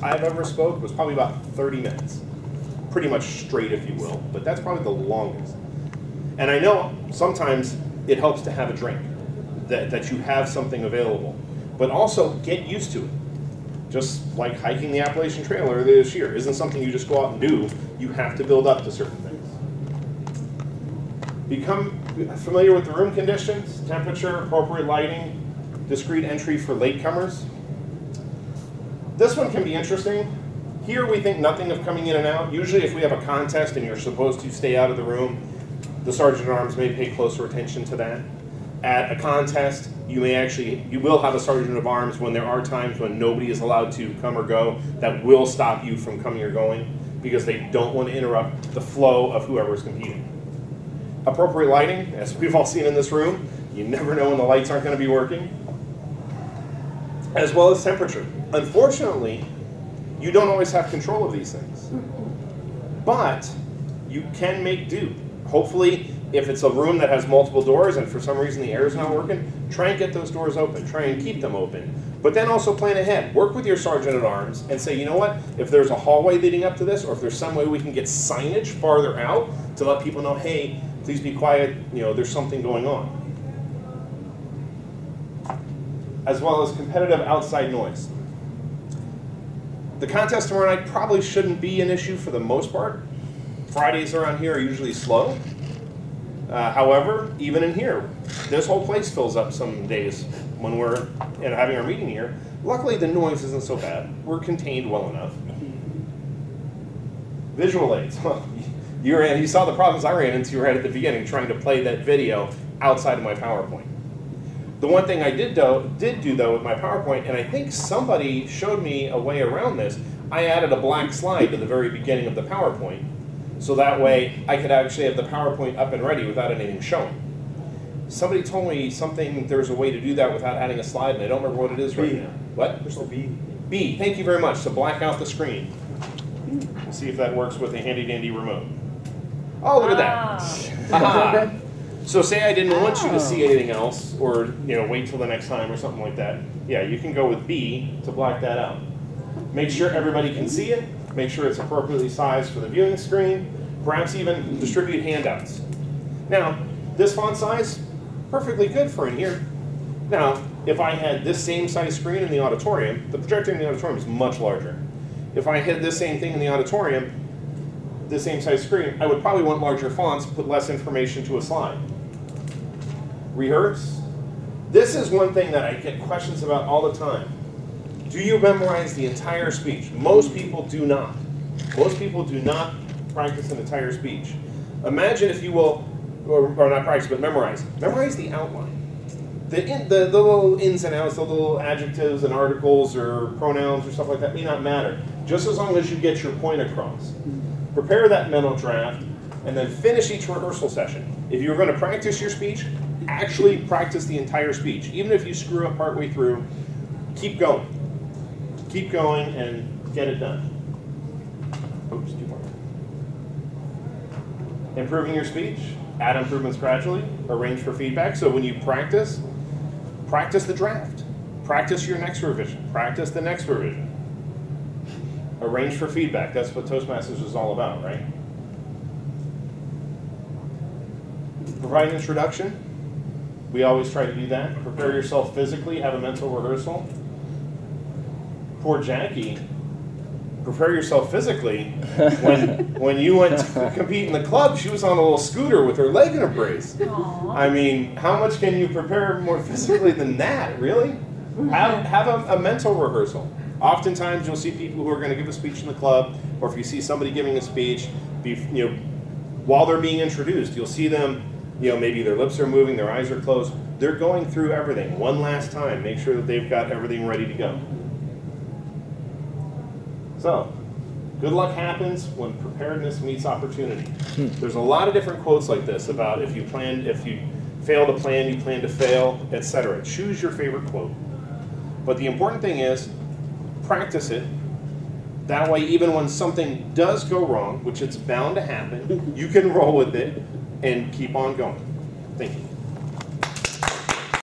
I've ever spoke was probably about 30 minutes. Pretty much straight, if you will, but that's probably the longest. And I know sometimes it helps to have a drink, that you have something available, but also get used to it. Just like hiking the Appalachian Trail earlier this year isn't something you just go out and do. You have to build up to certain things. Become familiar with the room conditions, temperature, appropriate lighting, discrete entry for latecomers. This one can be interesting. Here we think nothing of coming in and out. Usually if we have a contest and you're supposed to stay out of the room, the Sergeant-at-Arms may pay closer attention to that. At a contest, you will have a Sergeant-at-Arms when there are times when nobody is allowed to come or go that will stop you from coming or going because they don't want to interrupt the flow of whoever's competing. Appropriate lighting, as we've all seen in this room, you never know when the lights aren't going to be working. As well as temperature. Unfortunately, you don't always have control of these things. But you can make do. Hopefully, if it's a room that has multiple doors and for some reason the air is not working, try and get those doors open. Try and keep them open. But then also plan ahead. Work with your Sergeant-at-Arms and say, you know what, if there's a hallway leading up to this, or if there's some way we can get signage farther out to let people know, hey, please be quiet, there's something going on. As well as competitive outside noise. The contest tomorrow night probably shouldn't be an issue for the most part. Fridays around here are usually slow. However, even in here, this whole place fills up some days when we're having our meeting here. Luckily, the noise isn't so bad. We're contained well enough. Visual aids. You saw the problems I ran into right at the beginning trying to play that video outside of my PowerPoint. The one thing I did do though with my PowerPoint, and I think somebody showed me a way around this, I added a black slide to the very beginning of the PowerPoint, so that way I could actually have the PowerPoint up and ready without anything showing. Somebody told me there's a way to do that without adding a slide, and I don't remember what it is right now. What? There's a B. B, thank you very much, to black out the screen. We'll see if that works with a handy-dandy remote. Oh, look at that. So say I didn't want you to see anything else, or wait till the next time or something like that. Yeah, you can go with B to black that out. Make sure everybody can see it. Make sure it's appropriately sized for the viewing screen. Perhaps even distribute handouts. Now, this font size, perfectly good for in here. Now, if I had this same size screen in the auditorium, the projector in the auditorium is much larger. If I had this same thing in the auditorium, this same size screen, I would probably want larger fonts, put less information to a slide. Rehearse. This is one thing that I get questions about all the time. Do you memorize the entire speech? Most people do not. Most people do not practice an entire speech. Imagine, if you will, or not practice, but memorize. Memorize the outline. The little ins and outs, the little adjectives and articles or pronouns or stuff like that may not matter, just as long as you get your point across. Prepare that mental draft, and then finish each rehearsal session. If you're going to practice your speech, actually practice the entire speech. Even if you screw up partway through, keep going. Keep going and get it done. Oops, 2 more. Improving your speech. Add improvements gradually. Arrange for feedback. So when you practice, practice the draft. Practice your next revision. Practice the next revision. Arrange for feedback. That's what Toastmasters is all about, right? Provide an introduction. We always try to do that. Prepare yourself physically. Have a mental rehearsal. Poor Jackie. Prepare yourself physically. When you went to compete in the club, she was on a little scooter with her leg in a brace. Aww. I mean, how much can you prepare more physically than that, really? Have a mental rehearsal. Oftentimes you'll see people who are going to give a speech in the club, or if you see somebody giving a speech, while they're being introduced, you'll see them, maybe their lips are moving, their eyes are closed. They're going through everything one last time. Make sure that they've got everything ready to go. So, good luck happens when preparedness meets opportunity. There's a lot of different quotes like this about if you fail to plan, you plan to fail, etc. Choose your favorite quote. But the important thing is, practice it. That way, even when something does go wrong, which it's bound to happen, you can roll with it and keep on going. Thank you.